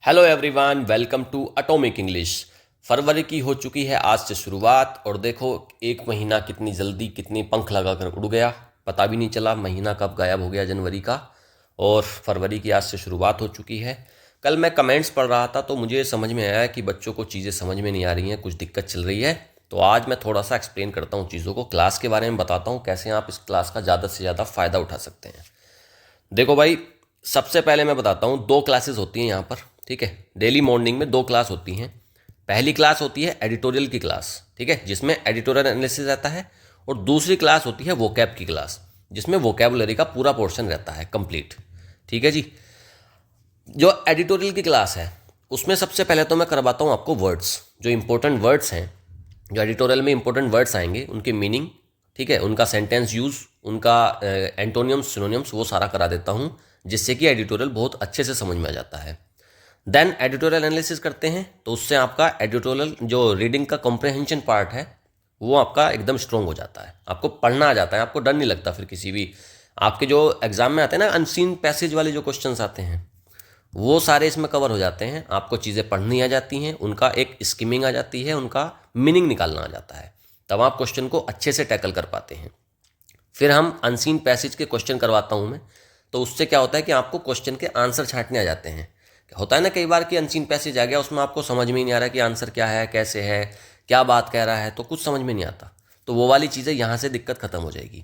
Hello everyone, welcome to Atomic English. फरवरी की हो चुकी है आज से शुरुआत और देखो एक महीना कितनी जल्दी कितनी पंख लगाकर उड़ गया, पता भी नहीं चला महीना कब गायब हो गया जनवरी का। और फरवरी की आज से शुरुआत हो चुकी है। कल मैं कमेंट्स पढ़ रहा था तो मुझे समझ में आया कि बच्चों को चीज़ें समझ में नहीं आ रही हैं, कुछ दिक्कत चल रही है। तो आज मैं थोड़ा सा एक्सप्लेन करता हूँ चीज़ों को, क्लास के बारे में बताता हूँ कैसे आप इस क्लास का ज़्यादा से ज़्यादा फ़ायदा उठा सकते हैं। देखो भाई, सबसे पहले मैं बताता हूँ, दो क्लासेस होती हैं यहाँ पर, ठीक है। डेली मॉर्निंग में दो क्लास होती हैं। पहली क्लास होती है एडिटोरियल की क्लास, ठीक है, जिसमें एडिटोरियल एनालिसिस रहता है। और दूसरी क्लास होती है वोकैब की क्लास, जिसमें वोकैबुलरी का पूरा पोर्शन रहता है कंप्लीट, ठीक है जी। जो एडिटोरियल की क्लास है उसमें सबसे पहले तो मैं करवाता हूँ आपको वर्ड्स, जो इंपॉर्टेंट वर्ड्स हैं, जो एडिटोरियल में इंपॉर्टेंट वर्ड्स आएंगे उनकी मीनिंग, ठीक है, उनका सेंटेंस यूज़, उनका एंटोनियम्स सिनोनियम्स, वो सारा करा देता हूँ, जिससे कि एडिटोरियल बहुत अच्छे से समझ में आ जाता है। देन एडिटोरियल एनालिसिस करते हैं तो उससे आपका एडिटोरियल जो रीडिंग का कॉम्प्रहेंशन पार्ट है वो आपका एकदम स्ट्रॉन्ग हो जाता है, आपको पढ़ना आ जाता है, आपको डर नहीं लगता फिर किसी भी आपके जो एग्जाम में आते हैं ना अनसीन पैसेज वाले जो क्वेश्चंस आते हैं वो सारे इसमें कवर हो जाते हैं। आपको चीज़ें पढ़नी आ जाती हैं, उनका एक स्कीमिंग आ जाती है, उनका मीनिंग निकालना आ जाता है, तब आप क्वेश्चन को अच्छे से टैकल कर पाते हैं। फिर हम अनसीन पैसेज के क्वेश्चन करवाता हूँ मैं, तो उससे क्या होता है कि आपको क्वेश्चन के आंसर छांटने आ जाते हैं। होता है ना कई बार कि अनसीन पैसेज आ गया, उसमें आपको समझ में ही नहीं आ रहा कि आंसर क्या है, कैसे है, क्या बात कह रहा है, तो कुछ समझ में नहीं आता। तो वो वाली चीज़ें यहाँ से दिक्कत खत्म हो जाएगी।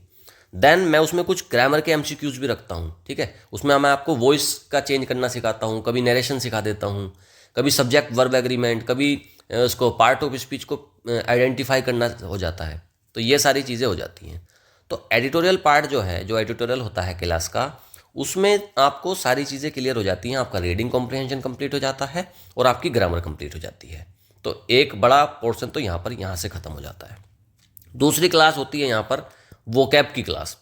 देन मैं उसमें कुछ ग्रामर के एमसीक्यूज भी रखता हूँ, ठीक है। उसमें मैं आपको वॉइस का चेंज करना सिखाता हूँ, कभी नरेशन सिखा देता हूँ, कभी सब्जेक्ट वर्ब एग्रीमेंट, कभी उसको पार्ट ऑफ स्पीच को आइडेंटिफाई करना हो जाता है। तो ये सारी चीज़ें हो जाती हैं। तो एडिटोरियल पार्ट जो है, जो एडिटोरियल होता है क्लास का, उसमें आपको सारी चीज़ें क्लियर हो जाती हैं, आपका रीडिंग कॉम्प्रिहेंशन कंप्लीट हो जाता है और आपकी ग्रामर कंप्लीट हो जाती है। तो एक बड़ा पोर्शन तो यहाँ से ख़त्म हो जाता है। दूसरी क्लास होती है यहाँ पर वोकैब की क्लास,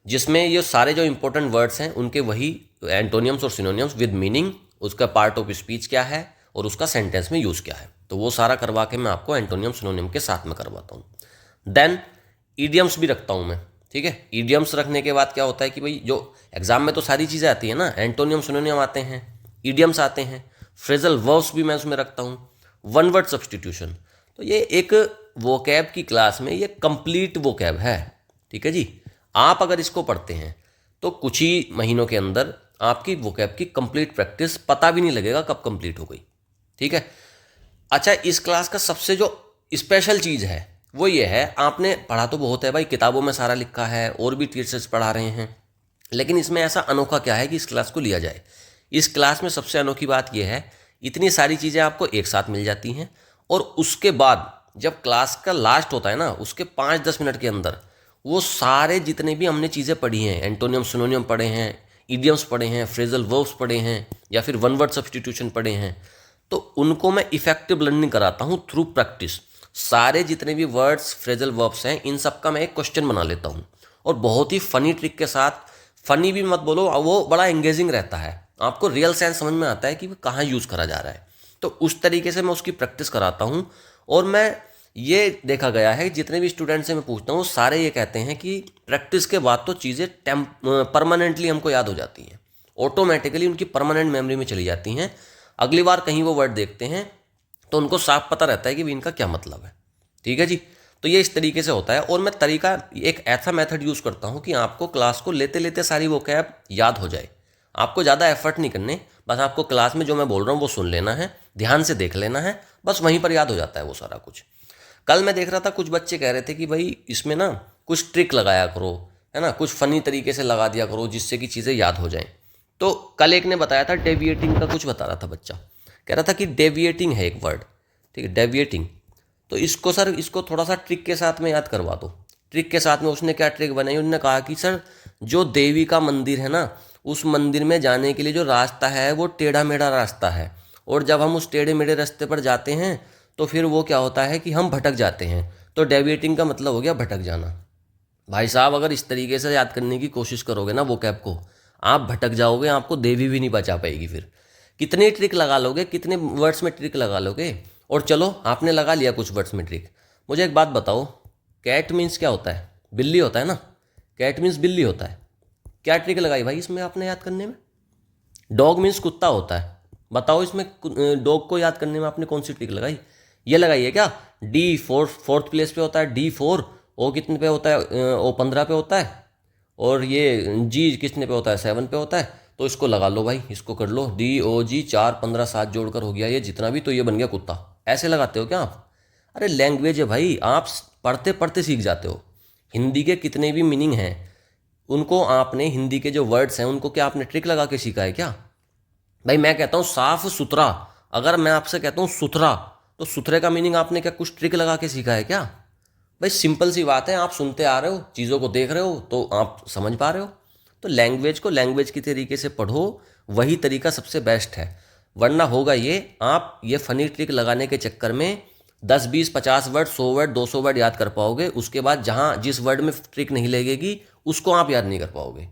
जिसमें ये सारे जो इंपॉर्टेंट वर्ड्स हैं उनके वही एंटोनियम्स और सिनोनियम्स विद मीनिंग, उसका पार्ट ऑफ स्पीच क्या है और उसका सेंटेंस में यूज़ क्या है, तो वो सारा करवा के मैं आपको एंटोनियम सिनोनियम के साथ में करवाता हूँ। देन ईडियम्स भी रखता हूँ मैं, ठीक है। ईडियम्स रखने के बाद क्या होता है कि भाई जो एग्जाम में तो सारी चीज़ें आती हैं ना, एंटोनियम सिनोनियम आते हैं, ईडियम्स आते हैं, फ्रेजल वर्ब्स भी मैं उसमें रखता हूँ, वन वर्ड सब्सटीट्यूशन। तो ये एक वोकैब की क्लास में ये कंप्लीट वोकैब है, ठीक है जी। आप अगर इसको पढ़ते हैं तो कुछ ही महीनों के अंदर आपकी वोकैब की कंप्लीट प्रैक्टिस पता भी नहीं लगेगा कब कंप्लीट हो गई, ठीक है। अच्छा, इस क्लास का सबसे जो स्पेशल चीज़ है वो ये है, आपने पढ़ा तो बहुत है भाई, किताबों में सारा लिखा है और भी टीचर्स पढ़ा रहे हैं, लेकिन इसमें ऐसा अनोखा क्या है कि इस क्लास को लिया जाए। इस क्लास में सबसे अनोखी बात यह है, इतनी सारी चीज़ें आपको एक साथ मिल जाती हैं और उसके बाद जब क्लास का लास्ट होता है ना, उसके 5-10 मिनट के अंदर वो सारे जितने भी हमने चीज़ें पढ़ी हैं, एंटोनियम सिनोनियम पढ़े हैं, इडियम्स पढ़े हैं, फ्रेजल वर्ब्स पढ़े हैं, या फिर वन वर्ड सब्सटीट्यूशन पढ़े हैं, तो उनको मैं इफेक्टिव लर्निंग कराता हूँ थ्रू प्रैक्टिस। सारे जितने भी वर्ड्स फ्रेजल वर्ब्स हैं इन सब का मैं एक क्वेश्चन बना लेता हूँ और बहुत ही फनी ट्रिक के साथ, फनी भी मत बोलो, वो बड़ा एंगेजिंग रहता है, आपको रियल सेंस समझ में आता है कि वो कहाँ यूज़ करा जा रहा है। तो उस तरीके से मैं उसकी प्रैक्टिस कराता हूँ। और मैं ये देखा गया है जितने भी स्टूडेंट से मैं पूछता हूँ सारे ये कहते हैं कि प्रैक्टिस के बाद तो चीज़ें परमानेंटली हमको याद हो जाती हैं, ऑटोमेटिकली उनकी परमानेंट मेमोरी में चली जाती हैं। अगली बार कहीं वो वर्ड देखते हैं तो उनको साफ पता रहता है कि इनका क्या मतलब है, ठीक है जी। तो ये इस तरीके से होता है। और मैं तरीका एक ऐसा मेथड यूज़ करता हूँ कि आपको क्लास को लेते लेते सारी वोकैब याद हो जाए, आपको ज़्यादा एफर्ट नहीं करने, बस आपको क्लास में जो मैं बोल रहा हूँ वो सुन लेना है, ध्यान से देख लेना है, बस वहीं पर याद हो जाता है वो सारा कुछ। कल मैं देख रहा था कुछ बच्चे कह रहे थे कि भाई इसमें ना कुछ ट्रिक लगाया करो, है ना, कुछ फनी तरीके से लगा दिया करो जिससे कि चीज़ें याद हो जाएं। तो कल एक ने बताया था डेविएटिंग का, कुछ बता रहा था बच्चा, कह रहा था कि डेविएटिंग है एक वर्ड, ठीक है, डेविएटिंग। तो इसको सर, इसको थोड़ा सा ट्रिक के साथ में याद करवा दो। ट्रिक के साथ में उसने क्या ट्रिक बनाई, उन्होंने कहा कि सर जो देवी का मंदिर है ना, उस मंदिर में जाने के लिए जो रास्ता है वो टेढ़ा मेढ़ा रास्ता है, और जब हम उस टेढ़े मेढ़े रास्ते पर जाते हैं तो फिर वो क्या होता है कि हम भटक जाते हैं। तो डेविएटिंग का मतलब हो गया भटक जाना। भाई साहब, अगर इस तरीके से याद करने की कोशिश करोगे ना वो कैप को, आप भटक जाओगे, आपको देवी भी नहीं बचा पाएगी। फिर कितने ट्रिक लगा लोगे, कितने वर्ड्स में ट्रिक लगा लोगे। और चलो आपने लगा लिया कुछ वर्ड्स में ट्रिक, मुझे एक बात बताओ, कैट मीन्स क्या होता है? बिल्ली होता है ना, कैट मीन्स बिल्ली होता है। क्या ट्रिक लगाई भाई इसमें आपने याद करने में? डॉग मीन्स कुत्ता होता है, बताओ इसमें डॉग को याद करने में आपने कौन सी ट्रिक लगाई? ये लगाई है क्या? डी फोर्थ प्लेस पे होता है, D4। ओ कितने पे होता है? ओ 15 पे होता है। और ये जी कितने पे होता है? 7 पे होता है। तो इसको लगा लो भाई, इसको कर लो, DOG 4 15 7 जोड़कर हो गया ये जितना भी, तो ये बन गया कुत्ता। ऐसे लगाते हो क्या आप? अरे लैंग्वेज है भाई, आप पढ़ते पढ़ते सीख जाते हो। हिंदी के कितने भी मीनिंग हैं उनको आपने, हिंदी के जो वर्ड्स हैं उनको क्या आपने ट्रिक लगा के सीखा है क्या? भाई मैं कहता हूँ साफ सुथरा, अगर मैं आपसे कहता हूँ सुथरा, तो सुथरे का मीनिंग आपने क्या कुछ ट्रिक लगा के सीखा है क्या? भाई सिंपल सी बात है, आप सुनते आ रहे हो, चीज़ों को देख रहे हो, तो आप समझ पा रहे हो। तो लैंग्वेज को लैंग्वेज की तरीके से पढ़ो, वही तरीका सबसे बेस्ट है। वरना होगा ये, आप ये फनी ट्रिक लगाने के चक्कर में 10 20 50 वर्ड, 100 वर्ड, 200 वर्ड याद कर पाओगे, उसके बाद जहाँ जिस वर्ड में ट्रिक नहीं लगेगी उसको आप याद नहीं कर पाओगे।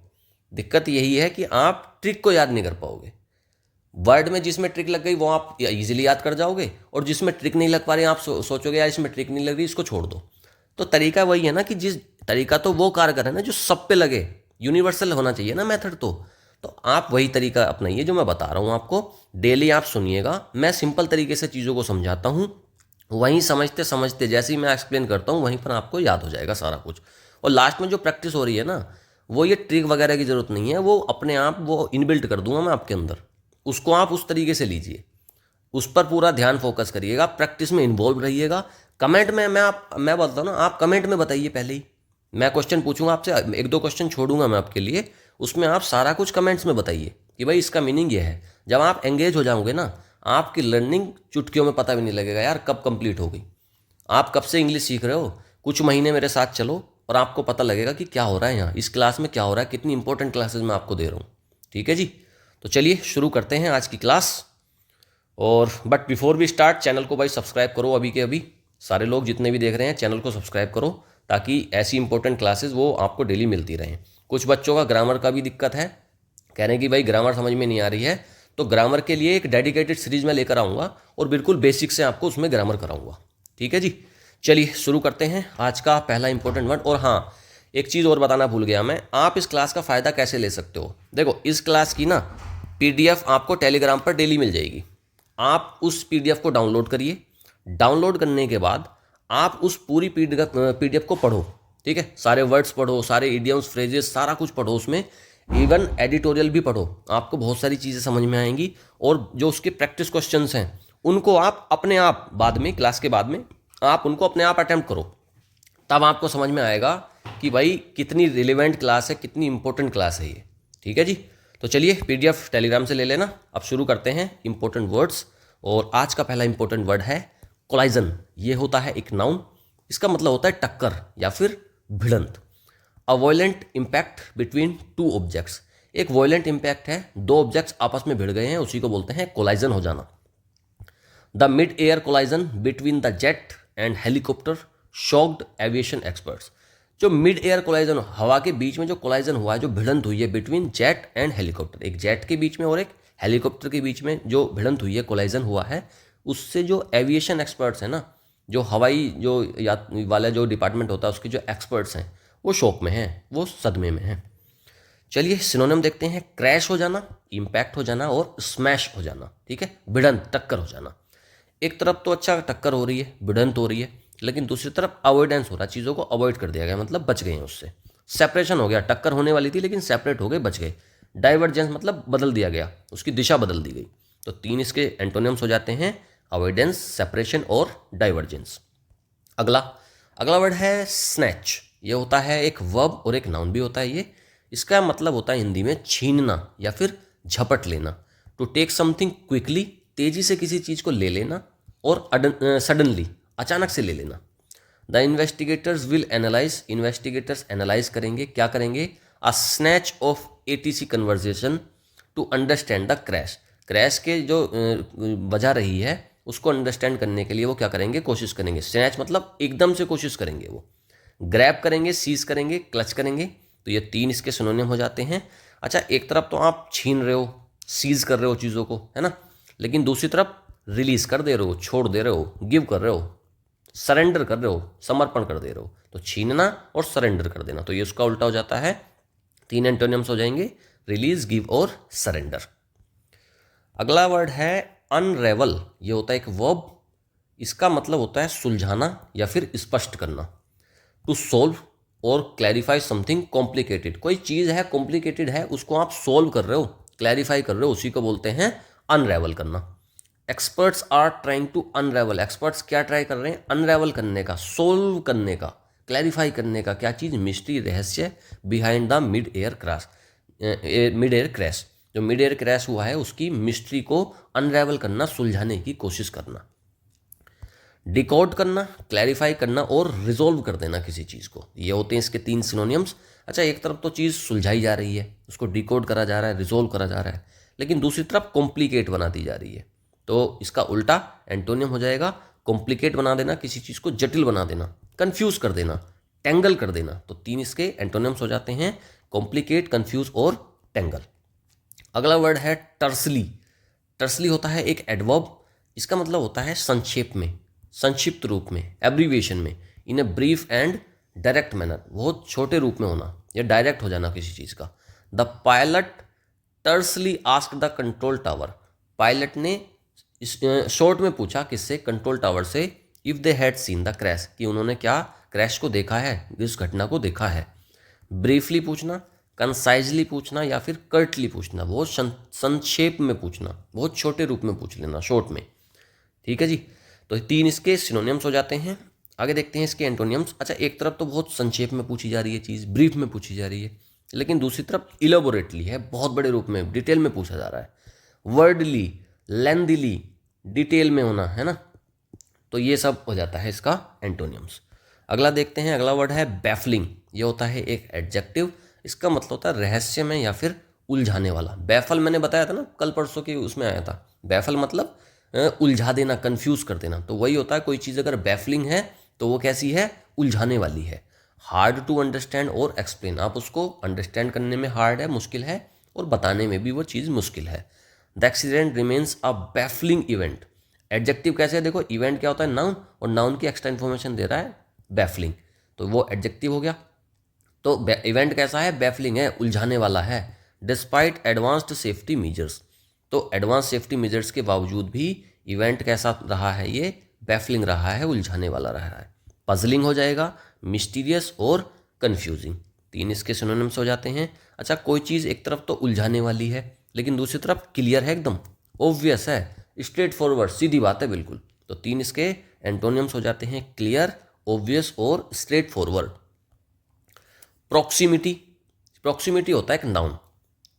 दिक्कत यही है कि आप ट्रिक को याद नहीं कर पाओगे। वर्ड में जिसमें ट्रिक लग गई वो आप इजीली याद कर जाओगे, और जिसमें ट्रिक नहीं लग पा रही आप सोचोगे यार इसमें ट्रिक नहीं लग रही, इसको छोड़ दो। तो तरीका वही है ना, कि जिस तरीका तो वो कारगर है ना जो सब पे लगे, यूनिवर्सल होना चाहिए ना मेथड। तो आप वही तरीका अपनाइए जो मैं बता रहा हूँ आपको। डेली आप सुनिएगा, मैं सिंपल तरीके से चीज़ों को समझाता हूँ, वहीं समझते समझते जैसे ही मैं एक्सप्लेन करता हूँ वहीं पर आपको याद हो जाएगा सारा कुछ। और लास्ट में जो प्रैक्टिस हो रही है ना, वो ये ट्रिक वगैरह की ज़रूरत नहीं है, वो अपने आप वो इनबिल्ट कर दूंगा मैं आपके अंदर। उसको आप उस तरीके से लीजिए, उस पर पूरा ध्यान फोकस करिएगा, प्रैक्टिस में इन्वॉल्व रहिएगा। कमेंट में मैं बोलता हूँ ना, आप कमेंट में बताइए पहले ही। मैं क्वेश्चन पूछूंगा आपसे, 1 2 क्वेश्चन छोड़ूंगा मैं आपके लिए, उसमें आप सारा कुछ कमेंट्स में बताइए कि भाई इसका मीनिंग ये है। जब आप एंगेज हो जाओगे ना, आपकी लर्निंग चुटकियों में पता भी नहीं लगेगा यार कब कंप्लीट हो गई। आप कब से इंग्लिश सीख रहे हो, कुछ महीने मेरे साथ चलो और आपको पता लगेगा कि क्या हो रहा है यहाँ, इस क्लास में क्या हो रहा है, कितनी इंपॉर्टेंट क्लासेस मैं आपको दे रहा हूँ। ठीक है जी, तो चलिए शुरू करते हैं आज की क्लास। और but before we start, channel को भाई सब्सक्राइब करो अभी के अभी। सारे लोग जितने भी देख रहे हैं चैनल को सब्सक्राइब करो, ताकि ऐसी इंपॉर्टेंट क्लासेस वो आपको डेली मिलती रहें। कुछ बच्चों का ग्रामर का भी दिक्कत है, कह रहे हैं कि भाई ग्रामर समझ में नहीं आ रही है, तो ग्रामर के लिए एक डेडिकेटेड सीरीज मैं लेकर आऊँगा और बिल्कुल बेसिक से आपको उसमें ग्रामर कराऊंगा। ठीक है जी, चलिए शुरू करते हैं आज का पहला इंपॉर्टेंट वर्ड। और हाँ, एक चीज़ और बताना भूल गया मैं, आप इस क्लास का फ़ायदा कैसे ले सकते हो। देखो इस क्लास की ना PDF आपको टेलीग्राम पर डेली मिल जाएगी। आप उस PDF को डाउनलोड करिए, डाउनलोड करने के बाद आप उस पूरी PDF को पढ़ो। ठीक है, सारे वर्ड्स पढ़ो, सारे इडियम्स फ्रेजेस सारा कुछ पढ़ो, उसमें इवन एडिटोरियल भी पढ़ो, आपको बहुत सारी चीज़ें समझ में आएंगी। और जो उसके प्रैक्टिस क्वेश्चंस हैं उनको आप अपने आप बाद में, क्लास के बाद में आप उनको अपने आप अटेम्प्ट करो, तब आपको समझ में आएगा कि भाई कितनी रिलेवेंट क्लास है, कितनी इंपॉर्टेंट क्लास है ये। ठीक है जी, तो चलिए PDF टेलीग्राम से ले लेना। अब शुरू करते हैं इंपॉर्टेंट वर्ड्स। और आज का पहला इंपॉर्टेंट वर्ड है कोलाइजन। ये होता है एक नाउन, इसका मतलब होता है टक्कर या फिर भिड़ंत। अ वॉयलेंट इम्पैक्ट बिटवीन 2 ऑब्जेक्ट्स। एक वॉयलेंट इम्पैक्ट है, 2 ऑब्जेक्ट्स आपस में भिड़ गए हैं, उसी को बोलते हैं कोलाइजन हो जाना। The mid air collision between the jet and helicopter shocked aviation experts. जो मिड एयर कोलाइजन, हवा के बीच में जो कोलाइजन हुआ है, जो भिड़ंत हुई है बिटवीन जेट एंड हेलीकॉप्टर, एक जेट के बीच में और एक हेलीकॉप्टर के बीच में जो भिड़ंत हुई है, कोलाइजन हुआ है, उससे जो एविएशन एक्सपर्ट्स हैं ना, जो हवाई जो वाला जो डिपार्टमेंट होता है उसके जो एक्सपर्ट्स हैं, वो शॉक में हैं, वो सदमे में हैं। चलिए सिनोनिम देखते हैं। क्रैश हो जाना, इम्पैक्ट हो जाना और स्मैश हो जाना। ठीक है, भिड़ंत टक्कर हो जाना। एक तरफ तो अच्छा टक्कर हो रही है, भिड़ंत हो रही है, लेकिन दूसरी तरफ अवॉइडेंस हो रहा है, चीज़ों को अवॉइड कर दिया गया, मतलब बच गए हैं उससे। सेपरेशन हो गया, टक्कर होने वाली थी लेकिन सेपरेट हो गए, बच गए। डाइवर्जेंस मतलब बदल दिया गया, उसकी दिशा बदल दी गई। तो 3 इसके एंटोनिम्स हो जाते हैं, अवॉइडेंस, सेपरेशन और डाइवर्जेंस। अगला अगला वर्ड है स्नैच। ये होता है एक वर्ब और एक नाउन भी होता है ये। इसका मतलब होता है हिंदी में छीनना या फिर झपट लेना। टू टेक समथिंग क्विकली, तेजी से किसी चीज़ को ले लेना, और सडनली, अचानक से ले लेना। The investigators will analyse, investigators analyse करेंगे, क्या करेंगे, a snatch of ATC conversation to understand the crash. Crash के जो वजह रही है उसको अंडरस्टैंड करने के लिए वो क्या करेंगे, कोशिश करेंगे। स्नैच मतलब एकदम से कोशिश करेंगे, वो ग्रैब करेंगे, सीज करेंगे, क्लच करेंगे। तो ये 3 इसके सिनोनिम हो जाते हैं। अच्छा, एक तरफ तो आप छीन रहे हो, सीज कर रहे हो चीज़ों को, है ना, लेकिन दूसरी तरफ रिलीज कर दे रहे हो, छोड़ दे रहे हो, गिव कर रहे हो, सरेंडर कर रहे हो, समर्पण कर दे रहे हो। तो छीनना और सरेंडर कर देना, तो ये उसका उल्टा हो जाता है। 3 एंटोनिम्स हो जाएंगे, रिलीज, गिव और सरेंडर। अगला वर्ड है अनरेवल। ये होता है एक वर्ब, इसका मतलब होता है सुलझाना या फिर स्पष्ट करना। टू सोल्व और क्लैरिफाई समथिंग कॉम्प्लिकेटेड, कोई चीज़ है कॉम्प्लिकेटेड है, उसको आप सोल्व कर रहे हो, क्लैरिफाई कर रहे हो, उसी को बोलते हैं अनरेवल करना। Experts are trying to unravel, experts क्या ट्राई कर रहे हैं? अनरेवल करने का, सोल्व करने का, क्लैरिफाई करने का। क्या चीज़? मिस्ट्री, रहस्य behind the mid air crash, mid air crash, जो मिड एयर क्रैश हुआ है उसकी मिस्ट्री को अनरेवल करना, सुलझाने की कोशिश करना। डिकोड करना, क्लैरिफाई करना और रिजोल्व कर देना किसी चीज़ को, ये होते हैं इसके 3 सिनोनिम्स। अच्छा, एक तरफ तो चीज़ सुलझाई जा रही है, उसको डिकोड करा जा रहा है, रिजोल्व करा जा रहा है, लेकिन दूसरी तरफ कॉम्प्लिकेट बना दी जा रही है, तो इसका उल्टा एंटोनियम हो जाएगा कॉम्प्लिकेट बना देना, किसी चीज़ को जटिल बना देना, कन्फ्यूज़ कर देना, टेंगल कर देना। तो 3 इसके एंटोनियम्स हो जाते हैं, कॉम्प्लिकेट, कन्फ्यूज़ और टेंगल। अगला वर्ड है टर्सली। टर्सली होता है एक एडवर्ब, इसका मतलब होता है संक्षेप में, संक्षिप्त रूप में, एब्रीविएशन में, in a brief and direct manner, बहुत छोटे रूप में होना या डायरेक्ट हो जाना किसी चीज़ का। The pilot tersely asked the control tower, pilot ने शॉर्ट में पूछा किससे? कंट्रोल टावर से। If they had seen the crash, कि उन्होंने क्या क्रैश को देखा है, इस घटना को देखा है। ब्रीफली पूछना, कंसाइजली पूछना या फिर कर्टली पूछना, बहुत संक्षेप में पूछना, बहुत छोटे रूप में पूछ लेना, शॉर्ट में। ठीक है जी, तो 3 इसके सिनोनिम्स हो जाते हैं। आगे देखते हैं इसके एंटोनियम्स। अच्छा, एक तरफ तो बहुत संक्षेप में पूछी जा रही है चीज़, ब्रीफ में पूछी जा रही है, लेकिन दूसरी तरफ इलेबोरेटली है, बहुत बड़े रूप में, डिटेल में पूछा जा रहा है। वर्डली, लेंथली, डिटेल में होना है ना, तो ये सब हो जाता है इसका एंटोनियम्स। अगला देखते हैं, अगला वर्ड है बैफलिंग। ये होता है एक एडजेक्टिव, इसका मतलब होता है रहस्य में या फिर उलझाने वाला। बैफल मैंने बताया था ना, कल परसों की उसमें आया था। बैफल मतलब उलझा देना, कंफ्यूज कर देना, तो वही होता है। कोई चीज़ अगर बैफलिंग है तो वो कैसी है? उलझाने वाली है। हार्ड टू अंडरस्टैंड और एक्सप्लेन, आप उसको अंडरस्टैंड करने में हार्ड है, मुश्किल है, और बताने में भी वो चीज़ मुश्किल है। The accident remains a baffling event. Adjective कैसे है? देखो, इवेंट क्या होता है? नाउन, और नाउन की एक्स्ट्रा इन्फॉर्मेशन दे रहा है बैफलिंग, तो वो एडजेक्टिव हो गया। तो इवेंट कैसा है? बैफलिंग है, उलझाने वाला है। डिस्पाइट एडवांस्ड सेफ्टी मेजर्स, तो एडवांस सेफ्टी मेजर्स के बावजूद भी इवेंट कैसा रहा है? ये बैफलिंग रहा है, उलझाने वाला रहा है। पजलिंग हो जाएगा, मिस्टीरियस और कन्फ्यूजिंग, 3 इसके सिनोनिम्स हो जाते हैं। अच्छा, कोई चीज़ एक तरफ तो उलझाने वाली है, लेकिन दूसरी तरफ क्लियर है, एकदम ऑब्वियस है, स्ट्रेट फॉरवर्ड, सीधी बात है बिल्कुल, तो 3 इसके एंटोनियम्स हो जाते हैं, क्लियर, ऑब्वियस और स्ट्रेट फॉरवर्ड। प्रॉक्सिमिटी, प्रॉक्सिमिटी होता है एक नाउन,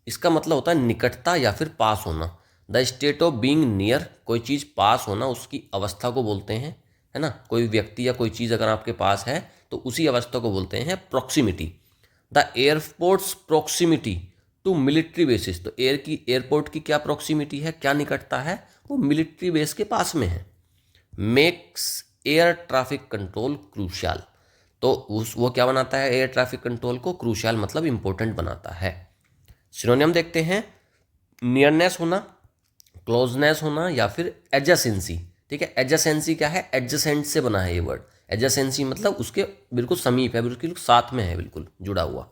इसका मतलब होता है निकटता या फिर पास होना। The state of being near, कोई चीज़ पास होना, उसकी अवस्था को बोलते हैं, है ना। कोई व्यक्ति या कोई चीज़ अगर आपके पास है तो उसी अवस्था को बोलते हैं proximity. The airports proximity to military bases, तो एयरपोर्ट की क्या प्रॉक्सिमिटी है, क्या निकटता है? वो मिलिट्री बेस के पास में है। Makes air traffic control crucial, तो वो क्या बनाता है? एयर ट्रैफिक कंट्रोल को क्रूशियल मतलब इंपॉर्टेंट बनाता है। सिनोनियम देखते हैं, नियरनेस होना, क्लोजनेस होना या फिर एडजेसेंसी। ठीक है, एडजेसेंसी क्या है? एडजेसेंट से बना है ये वर्ड। एडजेसेंसी मतलब उसके बिल्कुल समीप है, बिल्कुल साथ में है, बिल्कुल जुड़ा हुआ।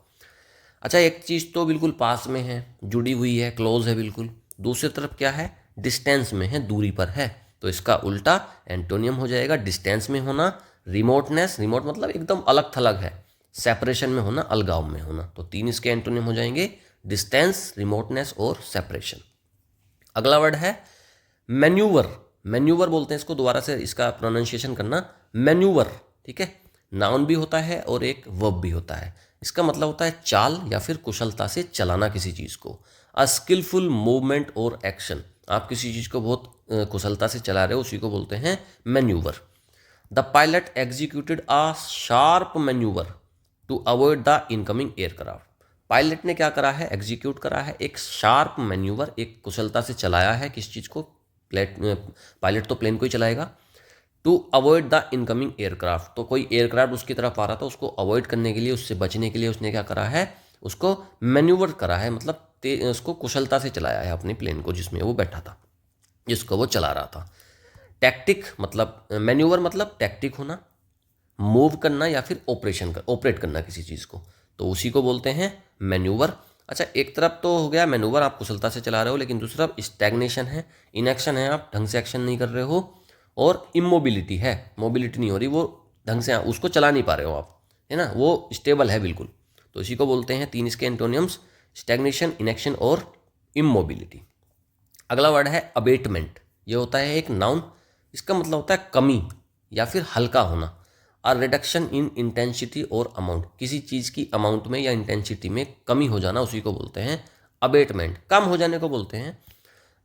अच्छा, एक चीज़ तो बिल्कुल पास में है, जुड़ी हुई है, क्लोज है बिल्कुल। दूसरी तरफ क्या है? डिस्टेंस में है, दूरी पर है, तो इसका उल्टा एंटोनियम हो जाएगा डिस्टेंस में होना, रिमोटनेस, रिमोट मतलब एकदम अलग थलग है, सेपरेशन में होना, अलगाव में होना, तो 3 इसके एंटोनियम हो जाएंगे, डिस्टेंस, रिमोटनेस और सेपरेशन। अगला वर्ड है मैन्यूवर। मैन्यूवर बोलते हैं इसको, दोबारा से इसका प्रोनाउंसिएशन करना, मैन्यूवर। ठीक है, नाउन भी होता है और एक वर्ब भी होता है। इसका मतलब होता है चाल या फिर कुशलता से चलाना किसी चीज़ को। अ स्किलफुल मूवमेंट और एक्शन, आप किसी चीज़ को बहुत कुशलता से चला रहे हो, उसी को बोलते हैं manoeuvre. The pilot executed a sharp manoeuvre to avoid the incoming aircraft, pilot ने क्या करा है? एग्जीक्यूट करा है एक शार्प मैन्यूवर, एक कुशलता से चलाया है किस चीज़ को? पायलट तो प्लेन को ही चलाएगा। To avoid the incoming aircraft, तो कोई एयरक्राफ्ट उसकी तरफ आ रहा था, उसको अवॉइड करने के लिए, उससे बचने के लिए उसने क्या करा है? उसको मैन्यूवर करा है, मतलब उसको कुशलता से चलाया है अपने प्लेन को जिसमें वो बैठा था, जिसको वो चला रहा था। टैक्टिक मतलब, मैन्यूवर मतलब टैक्टिक होना, मूव करना या फिर ऑपरेट करना किसी चीज़ को, तो उसी को बोलते हैं मैन्यूवर। अच्छा, एक तरफ तो हो गया मैनूवर, आप कुशलता से चला रहे हो, लेकिन दूसरी तरफ स्टैग्नेशन है, इनएक्शन है, आप ढंग से एक्शन नहीं कर रहे हो, और इमोबिलिटी है, मोबिलिटी नहीं हो रही, वो ढंग से उसको चला नहीं पा रहे हो आप, है ना, वो स्टेबल है बिल्कुल। तो इसी को बोलते हैं तीन इसके एंटोनियम्स, स्टैग्नेशन, इनएक्शन और इमोबिलिटी। अगला वर्ड है अबेटमेंट। ये होता है एक नाउन, इसका मतलब होता है कमी या फिर हल्का होना। अ रिडक्शन इन इंटेंसिटी और अमाउंट, किसी चीज़ की अमाउंट में या इंटेंसिटी में कमी हो जाना, उसी को बोलते हैं अबेटमेंट, कम हो जाने को बोलते हैं।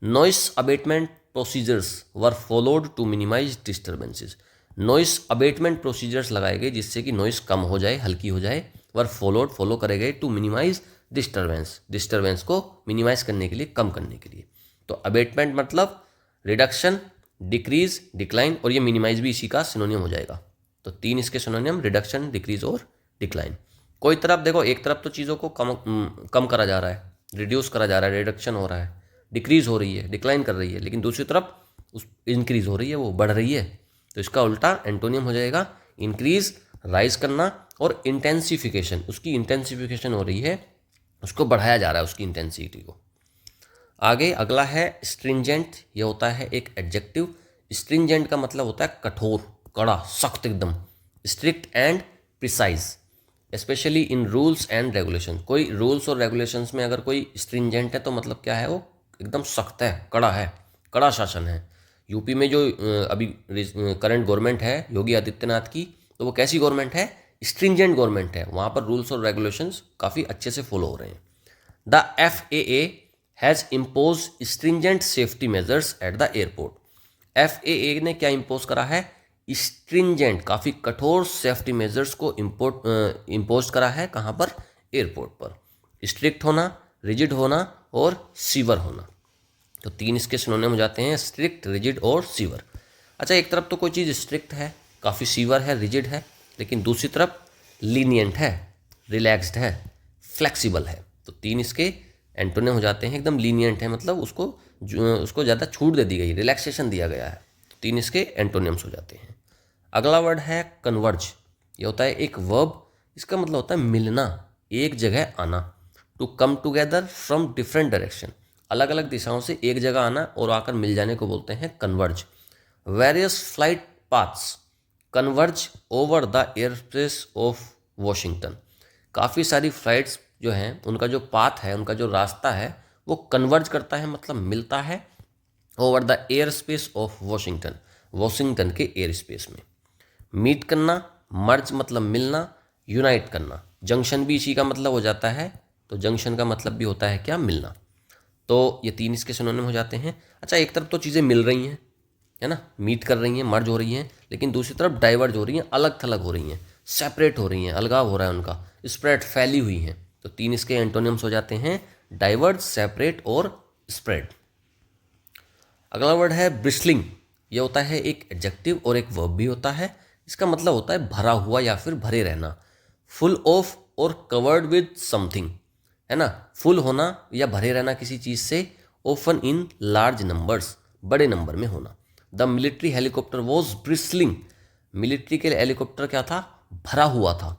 Noise abatement procedures were followed to minimise disturbances. Noise abatement procedures लगाए गए जिससे कि नॉइस कम हो जाए, हल्की हो जाए। वर फॉलोड, फॉलो करे गए, टू मिनिमाइज डिस्टर्बेंस, डिस्टर्बेंस को मिनिमाइज करने के लिए, कम करने के लिए। तो अबेटमेंट मतलब रिडक्शन, डिक्रीज, डिक्लाइन, और ये मिनिमाइज भी इसी का सिनोनियम हो जाएगा। तो तीन इसके सिनोनियम, रिडक्शन, डिक्रीज और डिक्लाइन। कोई तरफ देखो, एक तरफ तो चीज़ों को कम करा जा रहा है, रिड्यूस करा जा रहा है, रिडक्शन हो रहा है, डिक्रीज हो रही है, डिक्लाइन कर रही है, लेकिन दूसरी तरफ उस इंक्रीज हो रही है, वो बढ़ रही है। तो इसका उल्टा एंटोनियम हो जाएगा इंक्रीज, राइज करना, और इंटेंसिफिकेशन, उसकी इंटेंसिफिकेशन हो रही है, उसको बढ़ाया जा रहा है, उसकी इंटेंसिटी को। आगे अगला है स्ट्रिंजेंट। ये होता है एक एडजेक्टिव। स्ट्रिंजेंट का मतलब होता है कठोर, कड़ा, सख्त एकदम। Strict and precise, specially in rules and regulation. कोई रूल्स और रेगुलेशंस में अगर कोई स्ट्रिंजेंट है तो मतलब क्या है, वो एकदम सख्त है, कड़ा है, कड़ा शासन है। यूपी में जो अभी करंट गवर्नमेंट है योगी आदित्यनाथ की, तो वो कैसी गवर्नमेंट है, स्ट्रिंजेंट गवर्नमेंट है। वहाँ पर रूल्स और रेगुलेशंस काफ़ी अच्छे से फॉलो हो रहे हैं। The FAA has impose stringent safety measures at the airport. FAA ने क्या इम्पोज करा है, स्ट्रिंजेंट, काफ़ी कठोर सेफ्टी मेजर्स को इम्पोज करा है। कहाँ पर, एयरपोर्ट पर। स्ट्रिक्ट होना, रिजिड होना और सीवर होना। तो तीन इसके सिनोनिम हो जाते हैं, स्ट्रिक्ट, रिजिड और सीवर। अच्छा, एक तरफ तो कोई चीज़ स्ट्रिक्ट है, काफ़ी सीवर है, रिजिड है, लेकिन दूसरी तरफ लीनियंट है, रिलैक्स्ड है, फ्लेक्सिबल है। तो तीन इसके एंटोनिम हो जाते हैं, एकदम लीनियंट है मतलब उसको ज़्यादा छूट दे दी गई, रिलैक्सेशन दिया गया है। तो तीन इसके एंटोनिम्स हो जाते हैं। अगला वर्ड है कन्वर्ज। ये होता है एक वर्ब, इसका मतलब होता है मिलना, एक जगह आना। To come together from different direction, अलग अलग दिशाओं से एक जगह आना और आकर मिल जाने को बोलते हैं converge. Various flight paths converge over the air space of Washington. काफ़ी सारी फ्लाइट्स जो हैं, उनका जो पाथ है, उनका जो रास्ता है, वो कन्वर्ज करता है, मतलब मिलता है, over the air space of Washington, Washington के एयर स्पेस में। मीट करना, मर्ज मतलब मिलना, यूनाइट करना। जंक्शन भी इसी का मतलब हो जाता है, तो जंक्शन का मतलब भी होता है क्या, मिलना। तो ये तीन इसके सिनोनिम हो जाते हैं। अच्छा, एक तरफ तो चीज़ें मिल रही हैं, है ना, मीट कर रही हैं, मर्ज हो रही हैं, लेकिन दूसरी तरफ डाइवर्ज हो रही हैं, अलग थलग हो रही हैं, सेपरेट हो रही हैं, अलगाव हो रहा है उनका, स्प्रेड, फैली हुई हैं। तो तीन इसके एंटोनिम्स हो जाते हैं, डाइवर्ज, सेपरेट और स्प्रेड। अगला वर्ड है ब्रिस्लिंग। ये होता है एक एडजेक्टिव और एक वर्ब भी होता है। इसका मतलब होता है भरा हुआ या फिर भरे रहना, फुल ऑफ और कवर्ड विद समथिंग, है ना, फुल होना या भरे रहना किसी चीज़ से, ओफन इन लार्ज नंबर्स, बड़े नंबर में होना। The military helicopter was bristling. Military के हेलीकॉप्टर क्या था, भरा हुआ था।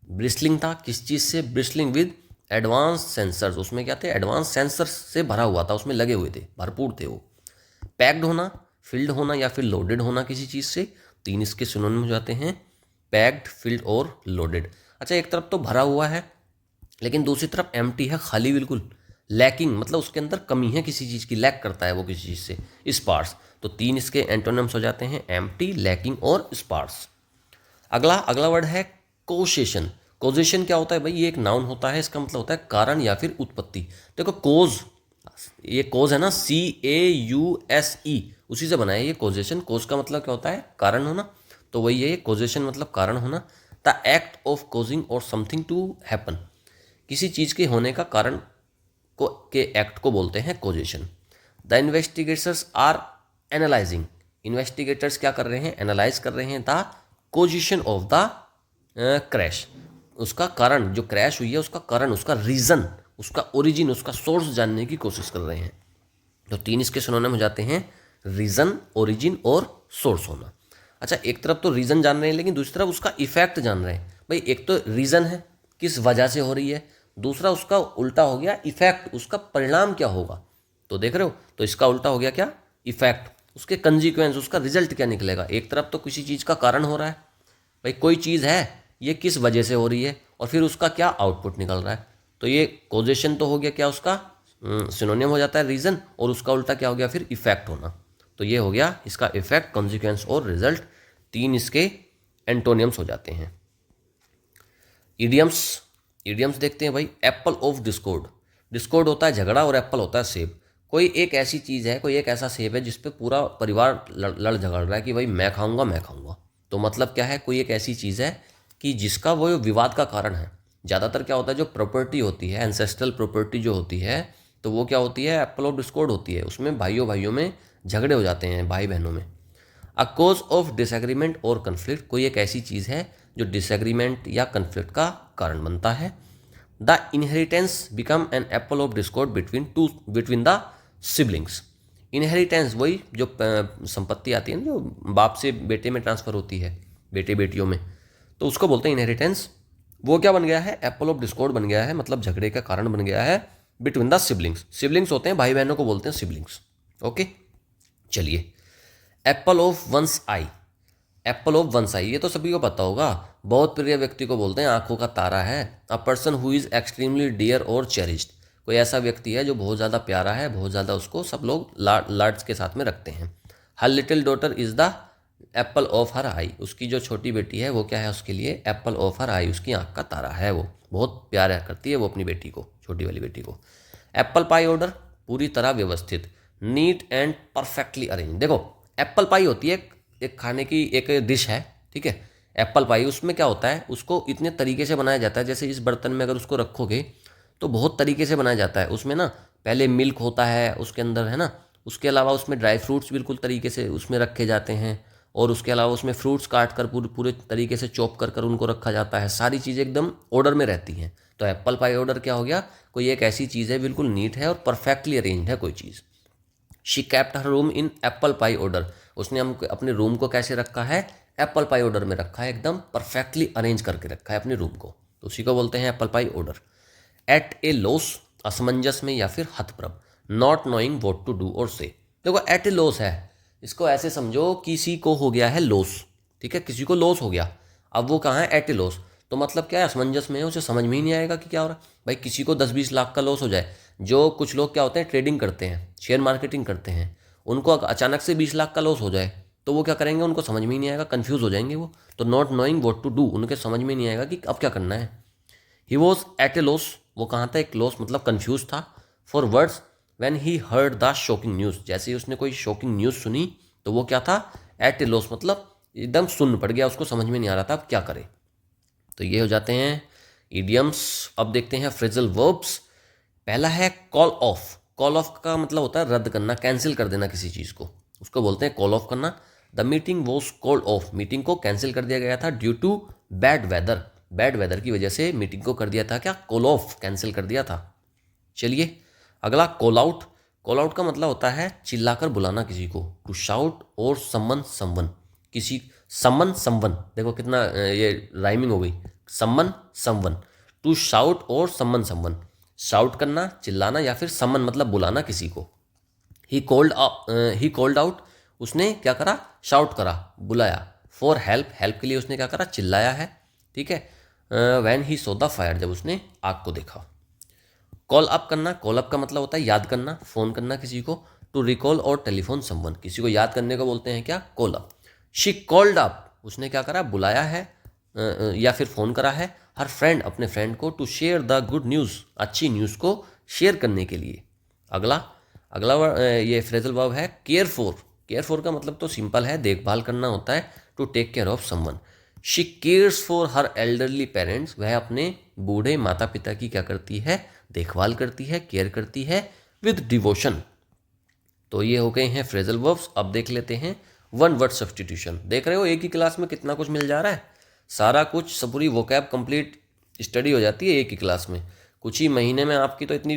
ब्रिस्लिंग था किस चीज़ से, ब्रिस्लिंग विद एडवांस सेंसर्स, उसमें क्या थे, एडवांस सेंसर्स से भरा हुआ था, उसमें लगे हुए थे, भरपूर थे वो। पैक्ड होना, फिल्ड होना या फिर लोडेड होना किसी चीज़ से, तीन इसके सिनोनिम हो जाते हैं, पैक्ड, फिल्ड और लोडेड। अच्छा, एक तरफ तो भरा हुआ है, लेकिन दूसरी तरफ एम्प्टी है, खाली बिल्कुल। लैकिंग मतलब उसके अंदर कमी है, किसी चीज़ की लैक करता है वो किसी चीज़ से, स्पार्स। तो तीन इसके एंटोनिम्स हो जाते हैं, एम्प्टी, लैकिंग और स्पार्स। अगला वर्ड है कोसेशन। कोजेशन क्या होता है भाई, ये एक नाउन होता है, इसका मतलब होता है कारण या फिर उत्पत्ति। देखो कोज, ये कोज है ना, CAUSE, उसी से बना है ये कोजेशन। कोज का मतलब क्या होता है, कारण होना, तो वही है ये कोजेशन, मतलब कारण होना। द एक्ट ऑफ कोजिंग और समथिंग टू हैपन, किसी चीज़ के होने का कारण को के एक्ट को बोलते हैं causation. The investigators are analysing, investigators क्या कर रहे हैं, एनालाइज कर रहे हैं the causation of the crash, उसका कारण, जो क्रैश हुई है उसका कारण, उसका रीज़न, उसका ओरिजिन, उसका सोर्स जानने की कोशिश कर रहे हैं। तो तीन इसके सिनोनिम हो जाते हैं, रीज़न, ओरिजिन और सोर्स होना। अच्छा, एक तरफ तो रीज़न जान रहे हैं, लेकिन दूसरी तरफ उसका इफेक्ट जान रहे हैं। भाई एक तो रीज़न है, किस वजह से हो रही है, दूसरा उसका उल्टा हो गया इफेक्ट, उसका परिणाम क्या होगा। तो देख रहे हो, तो इसका उल्टा हो गया क्या, इफेक्ट, उसके कंसिक्वेंस, उसका रिजल्ट क्या निकलेगा। एक तरफ तो किसी चीज़ का कारण हो रहा है, भाई कोई चीज़ है, ये किस वजह से हो रही है, और फिर उसका क्या आउटपुट निकल रहा है। तो ये कॉजेशन तो हो गया क्या, उसका सिनोनिम हो जाता है रीज़न, और उसका उल्टा क्या हो गया फिर इफेक्ट होना। तो ये हो गया इसका इफेक्ट, कॉन्सिक्वेंस और रिजल्ट, तीन इसके एंटोनियम्स हो जाते हैं। इडियम्स, इडियम्स देखते हैं भाई। एप्पल ऑफ डिस्कॉर्ड, डिस्कॉर्ड होता है झगड़ा और एप्पल होता है सेब। कोई एक ऐसी चीज़ है, कोई एक ऐसा सेब है जिस पे पूरा परिवार लड़ झगड़ रहा है कि भाई मैं खाऊंगा मैं खाऊंगा। तो मतलब क्या है, कोई एक ऐसी चीज़ है कि जिसका वो विवाद का कारण है। ज़्यादातर क्या होता है, जो प्रॉपर्टी होती है, एंसेस्ट्रल प्रॉपर्टी जो होती है, तो वो क्या होती है, एप्पल ऑफ डिस्कॉर्ड होती है। उसमें भाइयों भाइयों में झगड़े हो जाते हैं, भाई बहनों में। अ कोज ऑफ डिसएग्रीमेंट और कन्फ्लिक्ट, कोई एक ऐसी चीज़ है जो डिसएग्रीमेंट या कन्फ्लिक्ट का कारण बनता है। The inheritance become an apple of Discord between the siblings. Inheritance वही जो संपत्ति आती है ना, जो बाप से बेटे में ट्रांसफर होती है, बेटे बेटियों में, तो उसको बोलते हैं इनहेरिटेंस। वो क्या बन गया है, एप्पल ऑफ डिस्कॉर्ड बन गया है, मतलब झगड़े का कारण बन गया है बिटवीन द सिबलिंग्स। सिबलिंग्स होते हैं भाई बहनों को बोलते हैं सिबलिंग्स। ओके, चलिए। Apple of one's eye, apple of one's eye, ये तो सभी को पता होगा, बहुत प्रिय व्यक्ति को बोलते हैं आंखों का तारा है। A person who is extremely dear और चेरिस्ड, कोई ऐसा व्यक्ति है जो बहुत ज़्यादा प्यारा है, बहुत ज़्यादा उसको सब लोग लाड्स के साथ में रखते हैं। Her little daughter is the apple of her eye, उसकी जो छोटी बेटी है वो क्या है उसके लिए, एप्पल ऑफ हर आई, उसकी आंख का तारा है, वो बहुत प्यार करती है वो अपनी बेटी को, छोटी वाली बेटी को। एप्पल पाई ऑर्डर, पूरी तरह व्यवस्थित, नीट एंड परफेक्टली अरेंज। देखो एप्पल पाई होती है एक खाने की एक डिश है, ठीक है, एप्पल पाई। उसमें क्या होता है, उसको इतने तरीके से बनाया जाता है, जैसे इस बर्तन में अगर उसको रखोगे तो बहुत तरीके से बनाया जाता है। उसमें ना पहले मिल्क होता है उसके अंदर, है ना, उसके अलावा उसमें ड्राई फ्रूट्स बिल्कुल तरीके से उसमें रखे जाते हैं, और उसके अलावा उसमें फ्रूट्स काट कर पूरे पूरे तरीके से चॉप कर कर उनको रखा जाता है। सारी चीज़ें एकदम ऑर्डर में रहती हैं। तो एप्पल पाई ऑर्डर क्या हो गया, कोई एक ऐसी चीज़ है बिल्कुल नीट है और परफेक्टली अरेंज्ड है कोई चीज़। She kept her room in apple pie order, उसने हम अपने रूम को कैसे रखा है, एप्पल पाई ऑर्डर में रखा है, एकदम परफेक्टली अरेंज करके रखा है अपने रूम को, तो उसी को बोलते हैं apple pie order. At a loss, असमंजस में या फिर हतप्रभ, not knowing what to do और से। देखो एट ए लॉस है, इसको ऐसे समझो किसी को हो गया है लॉस, ठीक है, किसी को लॉस हो गया, अब वो कहाँ है, एट ए लॉस, तो मतलब क्या है, असमंजस में है, उसे समझ में ही नहीं आएगा कि क्या हो रहा है। भाई किसी को 10-20 लाख का लॉस हो जाए, जो कुछ लोग क्या होते हैं ट्रेडिंग करते हैं, शेयर मार्केटिंग करते हैं, उनको अचानक से 20 लाख का लॉस हो जाए तो वो क्या करेंगे, उनको समझ में ही नहीं आएगा, कंफ्यूज हो जाएंगे वो। तो not knowing what to do, उनके समझ में नहीं आएगा कि अब क्या करना है। He was at a loss, वो कहाँ था, एक लॉस मतलब कंफ्यूज था। For words when he heard the shocking news, जैसे ही उसने कोई शॉकिंग न्यूज़ सुनी तो वो क्या था, एट ए लॉस, मतलब एकदम सुन्न पड़ गया, उसको समझ में नहीं आ रहा था अब क्या करे। तो ये हो जाते हैं इडियम्स। अब देखते हैं फ्रेजल वर्ब्स। पहला है कॉल ऑफ, कॉल ऑफ का मतलब होता है रद्द करना, कैंसिल कर देना किसी चीज़ को, उसको बोलते हैं कॉल ऑफ करना। The meeting was called off, meeting को कैंसिल कर दिया गया था due to bad weather, bad weather की वजह से मीटिंग को कर दिया था क्या, कॉल ऑफ, कैंसिल कर दिया था। चलिए अगला कॉल आउट, कॉल आउट का मतलब होता है चिल्लाकर बुलाना किसी को, टू शाउट और समन समवन, किसी समन समवन, देखो कितना ये राइमिंग हो गई, समन समवन, टू शाउट और समन समवन, शाउट करना चिल्लाना या फिर समन मतलब बुलाना किसी को। ही कॉल्ड आउट, उसने क्या करा, शाउट करा, बुलाया। फॉर हेल्प, हेल्प के लिए उसने क्या करा, चिल्लाया है, ठीक है। When he so the fire, जब उसने आग को देखा। कॉल अप करना, कॉल अप का मतलब होता है याद करना, फ़ोन करना किसी को। टू रिकॉल और टेलीफोन समवन, किसी को याद करने को बोलते हैं क्या, call up. She called up, उसने क्या करा, बुलाया है या फिर फ़ोन करा है हर फ्रेंड, अपने फ्रेंड को, to share the good news, अच्छी न्यूज़ को शेयर करने के लिए। अगला अगला ये फ्रेजल वर्ब है केयर फॉर, केयर फॉर का मतलब तो सिंपल है, देखभाल करना होता है, to take care of someone. She cares for her elderly parents, वह अपने बूढ़े माता पिता की क्या करती है, देखभाल करती है, केयर करती है विद डिवोशन। तो ये हो गए हैं फ्रेजल वर्ब्स। अब देख लेते हैं वन वर्ड सब्सटीट्यूशन। देख रहे हो एक ही क्लास में कितना कुछ मिल जा रहा है, सारा कुछ, सब पूरी वोकैब कंप्लीट स्टडी हो जाती है एक ही क्लास में। कुछ ही महीने में आपकी तो इतनी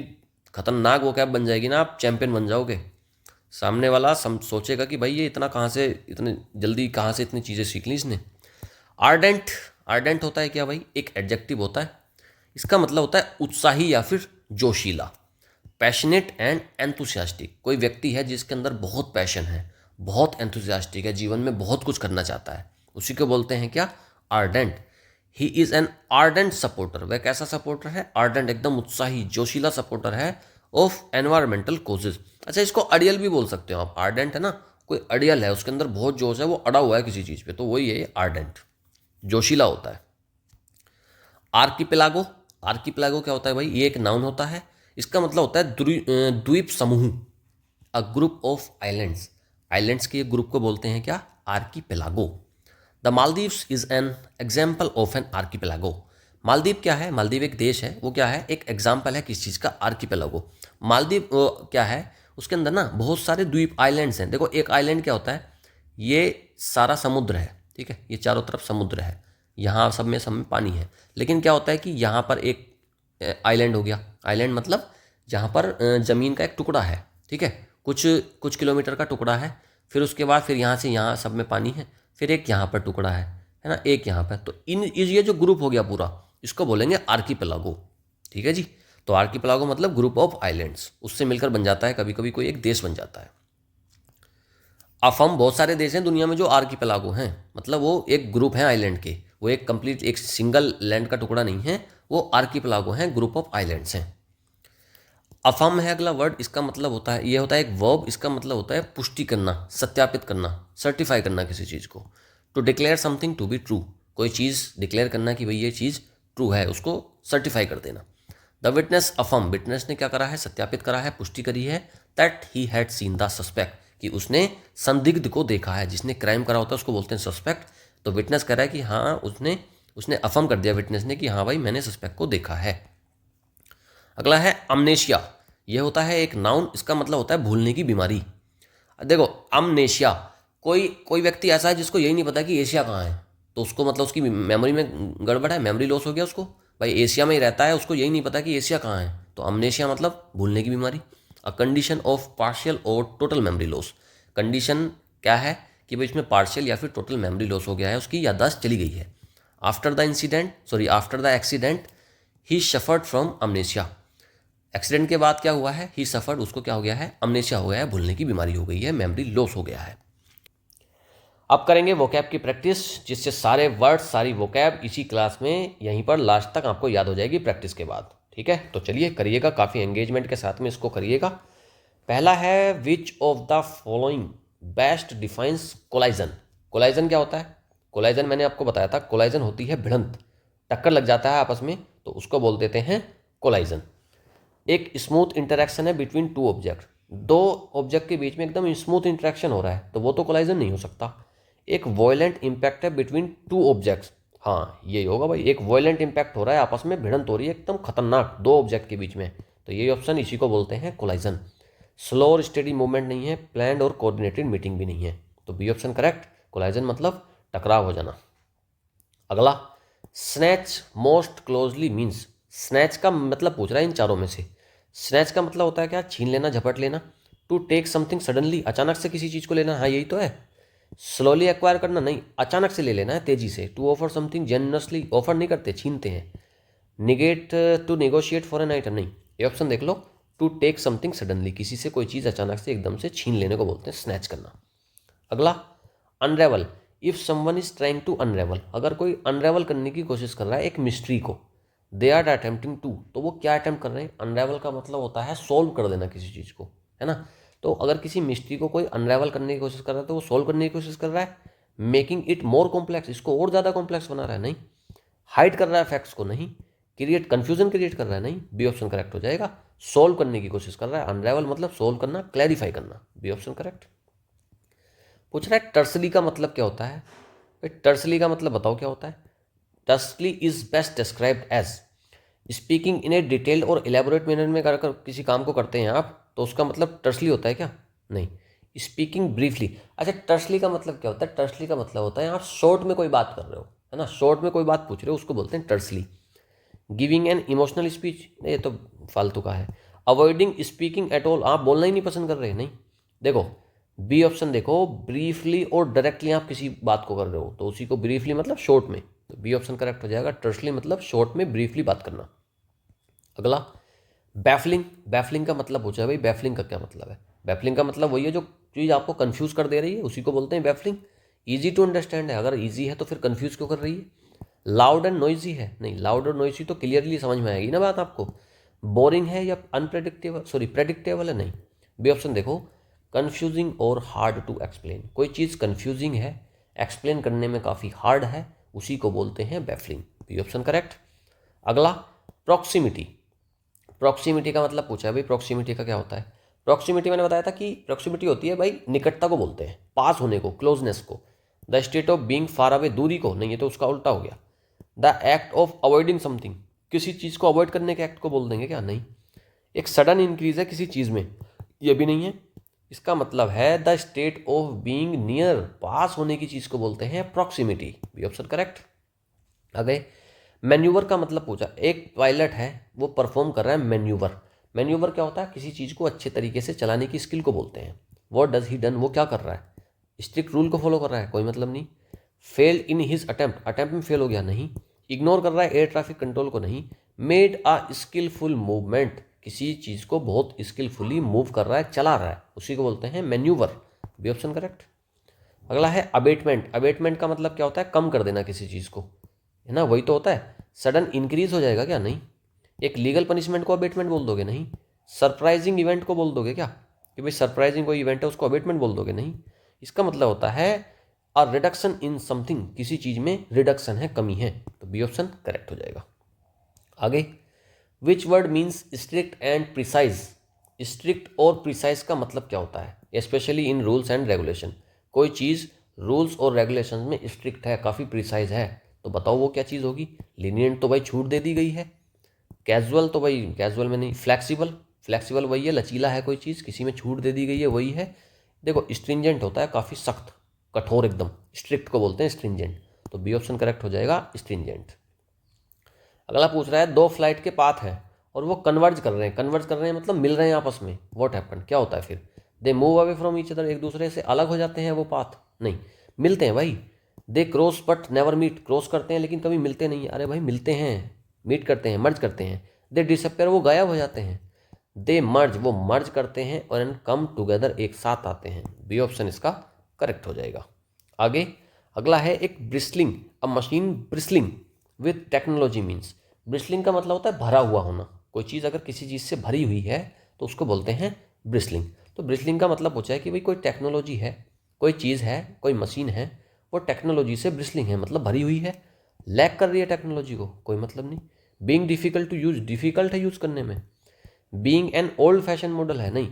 खतरनाक वोकैब बन जाएगी ना, आप चैंपियन बन जाओगे। सामने वाला सोचेगा कि भाई ये इतना कहाँ से, इतने जल्दी कहाँ से इतनी चीज़ें सीख ली इसने। आर्डेंट, आर्डेंट होता है क्या भाई, एक एडजेक्टिव होता है, इसका मतलब होता है उत्साही या फिर जोशीला। पैशनेट एंड एंथुसियास्टिक, कोई व्यक्ति है जिसके अंदर बहुत पैशन है, बहुत एंथुसियास्टिक है, जीवन में बहुत कुछ करना चाहता है, उसी को बोलते हैं क्या, ardent. He is an ardent supporter, वह कैसा सपोर्टर है, आर्डेंट, एकदम उत्साही जोशीला सपोर्टर है ऑफ एनवायरमेंटल कोजेज। अच्छा, इसको अड़ियल भी बोल सकते हो आप, आर्डेंट है ना, कोई अड़ियल है, उसके अंदर बहुत जोश है, वो अड़ा हुआ है किसी चीज़ पे, तो वही है आर्डेंट, जोशीला होता है। आर्किपेलागो, आर्किपेलागो क्या होता है भाई, ये एक नाउन होता है, इसका मतलब होता है द्वीप समूह, a group of islands, islands के ग्रुप को बोलते हैं क्या, archipelago. The Maldives is an example of an archipelago. Maldives क्या है, मालदीव एक देश है, वो क्या है, एक एग्जाम्पल है किस चीज़ का, आर्किपेलागो। मालदीव क्या है, उसके अंदर ना बहुत सारे द्वीप आइलैंड्स हैं। देखो एक आइलैंड क्या होता है, ये सारा समुद्र है, ठीक है, ये चारों तरफ समुद्र है, यहाँ सब में पानी है, लेकिन क्या होता है कि यहाँ पर एक आइलैंड हो गया, आइलैंड मतलब जहाँ पर ज़मीन का एक टुकड़ा है, ठीक है, कुछ कुछ किलोमीटर का टुकड़ा है, फिर उसके बाद फिर यहाँ से यहाँ सब में पानी है, फिर एक यहाँ पर टुकड़ा है ना, एक यहाँ पर, तो ये जो ग्रुप हो गया पूरा, इसको बोलेंगे आर्किपेलागो, ठीक है जी। तो आर्किपेलागो मतलब ग्रुप ऑफ आइलैंड्स, उससे मिलकर बन जाता है कभी कभी कोई एक देश बन जाता है। अफम, बहुत सारे देश हैं दुनिया में जो आर्किपेलागो हैं, मतलब वो एक ग्रुप है आइलैंड के, वो एक कंप्लीट एक सिंगल लैंड का टुकड़ा नहीं है, वो आर्किपेलागो हैं, ग्रुप ऑफ आइलैंड्स हैं। अफर्म है अगला वर्ड, इसका मतलब होता है, ये होता है एक वर्ब, इसका मतलब होता है पुष्टि करना, सत्यापित करना, सर्टिफाई करना किसी चीज़ को। To declare something to be true, कोई चीज़ डिक्लेयर करना कि भाई ये चीज़ ट्रू है, उसको सर्टिफाई कर देना। द विटनेस अफर्म, विटनेस ने क्या करा है, सत्यापित करा है, पुष्टि करी है, that he had seen the suspect, कि उसने संदिग्ध को देखा है, जिसने क्राइम करा होता है उसको बोलते हैं सस्पेक्ट। तो विटनेस कह रहा है कि हाँ उसने अफर्म कर दिया विटनेस ने कि हाँ भाई मैंने सस्पेक्ट को देखा है। अगला है अमनेशिया, यह होता है एक नाउन, इसका मतलब होता है भूलने की बीमारी। देखो अमनेशिया, कोई व्यक्ति ऐसा है जिसको यही नहीं पता कि एशिया कहाँ है, तो उसको मतलब उसकी मेमोरी में गड़बड़ है, मेमोरी लॉस हो गया उसको, भाई एशिया में ही रहता है, उसको यही नहीं पता कि एशिया कहाँ है, तो अमनेशिया मतलब भूलने की बीमारी। अ कंडीशन ऑफ पार्शियल और टोटल मेमोरी लॉस, कंडीशन क्या है कि भाई इसमें पार्शियल या फिर टोटल मेमोरी लॉस हो गया है, उसकी याददाश्त चली गई है। After the accident he suffered from amnesia, accident के बाद क्या हुआ है, ही सफर्ड, उसको क्या हो गया है, अमनेशिया हो गया है, भूलने की बीमारी हो गई है, मेमोरी लॉस हो गया है। अब करेंगे वोकैब की प्रैक्टिस, जिससे सारे वर्ड सारी वोकैब इसी क्लास में यहीं पर लास्ट तक आपको याद हो जाएगी प्रैक्टिस के बाद, ठीक है। तो चलिए करिएगा, काफ़ी एंगेजमेंट के साथ में इसको करिएगा। पहला है which of the following best defines collision. Collision क्या होता है, कोलाइजन मैंने आपको बताया था, कोलाइजन होती है भिड़ंत, टक्कर लग जाता है आपस में, तो उसको बोल देते हैं कोलाइजन। एक स्मूथ इंटरेक्शन है बिटवीन टू ऑब्जेक्ट, दो ऑब्जेक्ट के बीच में एकदम स्मूथ इंटरेक्शन हो रहा है, तो वो तो कोलाइजन नहीं हो सकता। एक वॉयलेंट इंपैक्ट है बिटवीन टू ऑब्जेक्ट्स, हाँ यही होगा भाई, एक वॉयलेंट इंपैक्ट हो रहा है, आपस में भिड़ंत हो रही है एकदम खतरनाक दो ऑब्जेक्ट के बीच में, तो यही ऑप्शन, इसी को बोलते हैं कोलाइजन। स्लो और स्टेडी मूवमेंट नहीं है, प्लान्ड और कोऑर्डिनेटेड मीटिंग भी नहीं है, तो बी ऑप्शन करेक्ट, कोलाइजन मतलब टकराव हो जाना। अगला snatch most closely means, snatch का मतलब पूछ रहा है इन चारों में से, स्नैच का मतलब होता है क्या, छीन लेना, झपट लेना। टू टेक समथिंग सडनली, अचानक से किसी चीज़ को लेना, हाँ यही तो है। स्लोली एक्वायर करना, नहीं अचानक से ले लेना है, तेजी से। To offer something generously, offer नहीं करते, छीनते हैं। Negate, to negotiate for an item, नहीं, ये ऑप्शन देख लो। टू टेक समथिंग सडनली, किसी से कोई चीज़ अचानक से एकदम से छीन लेने को बोलते हैं स्नैच करना। अगला unravel, if someone is trying to unravel, अगर कोई अनरेवल करने की कोशिश कर रहा है एक मिस्ट्री को, दे आर अटेम्प्टिंग टू, तो वो क्या अटेम्प्ट कर रहे हैं, अनरेवल का मतलब होता है सोल्व कर देना किसी चीज़ को, है ना। तो अगर किसी मिस्ट्री को कोई अनरेवल करने की कोशिश कर रहा है तो वो सोल्व करने की कोशिश कर रहा है। मेकिंग इट मोर कॉम्प्लेक्स, इसको और ज़्यादा कॉम्प्लेक्स बना रहा है, नहीं। हाइड कर रहा है फैक्ट्स को, नहीं। कन्फ्यूजन क्रिएट कर रहा है, नहीं, बी ऑप्शन करेक्ट हो जाएगा। सोल्व करने की कोशिश कर रहा है, अनरेवल मतलब सोल्व करना, क्लैरिफाई करना, बी ऑप्शन करेक्ट। पूछ रहा है टर्सली का मतलब क्या होता है, टर्सली का मतलब बताओ क्या होता है। Tersely is best described as speaking in a detailed और इलेबोरेट मैनर में कर किसी काम को करते हैं आप, तो उसका मतलब टर्सली होता है क्या, नहीं। स्पीकिंग ब्रीफली, अच्छा टर्सली का मतलब क्या होता है, टर्सली का मतलब होता है आप शॉर्ट में कोई बात कर रहे हो, है ना, शॉर्ट में कोई बात पूछ रहे हो, उसको बोलते हैं टर्सली। गिविंग एन इमोशनल स्पीच, ये तो फालतू का है। अवॉइडिंग स्पीकिंग एट ऑल, आप बोलना ही नहीं पसंद कर रहे, नहीं। देखो बी ऑप्शन देखो, ब्रीफली और डायरेक्टली आप किसी बात को कर रहे हो, तो उसी को ब्रीफली मतलब शॉर्ट में, तो बी ऑप्शन करेक्ट हो जाएगा। टर्सली मतलब शॉर्ट में ब्रीफली बात करना। अगला बैफलिंग। बैफलिंग का मतलब पूछा है भाई, बैफलिंग का क्या मतलब है? बैफलिंग का मतलब वही है जो चीज़ आपको कंफ्यूज कर दे रही है, उसी को बोलते हैं बैफलिंग। ईजी टू अंडरस्टैंड है, अगर ईजी है तो फिर कंफ्यूज क्यों कर रही है? लाउड एंड नॉइजी है, नहीं लाउड और नॉइजी तो क्लियरली समझ में आएगी ना बात आपको। बोरिंग है या अनप्रेडिक्टेबल, सॉरी प्रेडिक्टेबल है, नहीं। बी ऑप्शन देखो, कन्फ्यूजिंग और हार्ड टू एक्सप्लेन। कोई चीज़ कन्फ्यूजिंग है, एक्सप्लेन करने में काफ़ी हार्ड है, उसी को बोलते हैं बैफलिंग। B option correct. अगला प्रॉक्सिमिटी। प्रॉक्सिमिटी का मतलब पूछा है भाई, प्रॉक्सिमिटी का क्या होता है? प्रॉक्सिमिटी मैंने बताया था कि प्रॉक्सिमिटी होती है भाई निकटता को बोलते हैं, पास होने को, क्लोजनेस को। The state of being far away, दूरी को, नहीं ये तो उसका उल्टा हो गया। The act of avoiding something, किसी चीज़ को अवॉइड करने के एक्ट को बोल देंगे क्या? नहीं। एक सडन इंक्रीज है किसी चीज़ में, ये भी नहीं है। इसका मतलब है the state of being near, पास होने की चीज़ को बोलते हैं प्रॉक्सिमिटी। B option correct. आगे मैन्यूवर का मतलब पूछा, एक पायलट है वो परफॉर्म कर रहा है मैन्यूवर। मैन्यूवर क्या होता है? किसी चीज़ को अच्छे तरीके से चलाने की स्किल को बोलते हैं। व्हाट डज ही डन, वो क्या कर रहा है? स्ट्रिक्ट रूल को फॉलो कर रहा है, कोई मतलब नहीं। Failed in his attempt, attempt में फेल हो गया, नहीं। इग्नोर कर रहा है एयर ट्रैफिक कंट्रोल को, नहीं। मेड अ स्किलफुल मूवमेंट, किसी चीज़ को बहुत स्किलफुली मूव कर रहा है, चला रहा है, उसी को बोलते हैं मैन्यूवर। B option correct. अगला है अबेटमेंट। अबेटमेंट का मतलब क्या होता है? कम कर देना किसी चीज़ को, है ना, वही तो होता है। सडन इंक्रीज हो जाएगा क्या? नहीं। एक लीगल पनिशमेंट को अबेटमेंट बोल दोगे? नहीं। सरप्राइजिंग इवेंट को बोल दोगे क्या कि भाई सरप्राइजिंग कोई इवेंट है उसको अबेटमेंट बोल दोगे? नहीं। इसका मतलब होता है अ रिडक्शन इन समथिंग, किसी चीज़ में रिडक्शन है, कमी है, तो बी ऑप्शन करेक्ट हो जाएगा। आगे which word means strict and precise. Strict और प्रिसाइज का मतलब क्या होता है? Specially in rules and regulation, कोई चीज़ रूल्स और रेगुलेशन में स्ट्रिक्ट है, काफ़ी प्रिसाइज है, तो बताओ वो क्या चीज़ होगी? लीनियंट तो भाई छूट दे दी गई है। कैजुअल तो भाई कैजुअल में नहीं। फ्लैक्सीबल, फ्लैक्सीबल वही है, लचीला है कोई चीज़, किसी में छूट दे दी गई है, वही है। देखो स्ट्रिंजेंट होता है काफ़ी सख्त, कठोर एकदम, स्ट्रिक्ट को बोलते हैं स्ट्रिंजेंट, तो बी ऑप्शन करेक्ट हो जाएगा, स्ट्रिंजेंट। अगला पूछ रहा है दो फ्लाइट के पाथ हैं और वो कन्वर्ज कर रहे हैं। कन्वर्ज कर रहे हैं मतलब मिल रहे हैं आपस में। व्हाट हैपन, क्या होता है फिर? They move away from each other, एक दूसरे से अलग हो जाते हैं वो पाथ, नहीं मिलते हैं भाई। They cross but never meet, cross करते हैं लेकिन कभी मिलते नहीं। अरे भाई मिलते हैं, मीट करते हैं, मर्ज करते हैं। दे डिसअपियर, वो गायब हो जाते हैं। दे मर्ज, वो मर्ज करते हैं, और एंड कम टुगेदर, एक साथ आते हैं। बी ऑप्शन इसका करेक्ट हो जाएगा। आगे अगला है एक bristling, a machine bristling with technology means. Bristling का मतलब होता है भरा हुआ होना, कोई चीज़ अगर किसी चीज़ से भरी हुई है तो उसको बोलते हैं ब्रिस्लिंग। तो ब्रिस्लिंग का मतलब पूछा है कि भाई कोई टेक्नोलॉजी है, कोई चीज़ है, कोई मशीन है, वो टेक्नोलॉजी से ब्रिस्लिंग है, मतलब भरी हुई है, लैक कर रही है टेक्नोलॉजी को, कोई मतलब नहीं। Being difficult to use, difficult है यूज़ करने में। Being an old fashion model है, नहीं,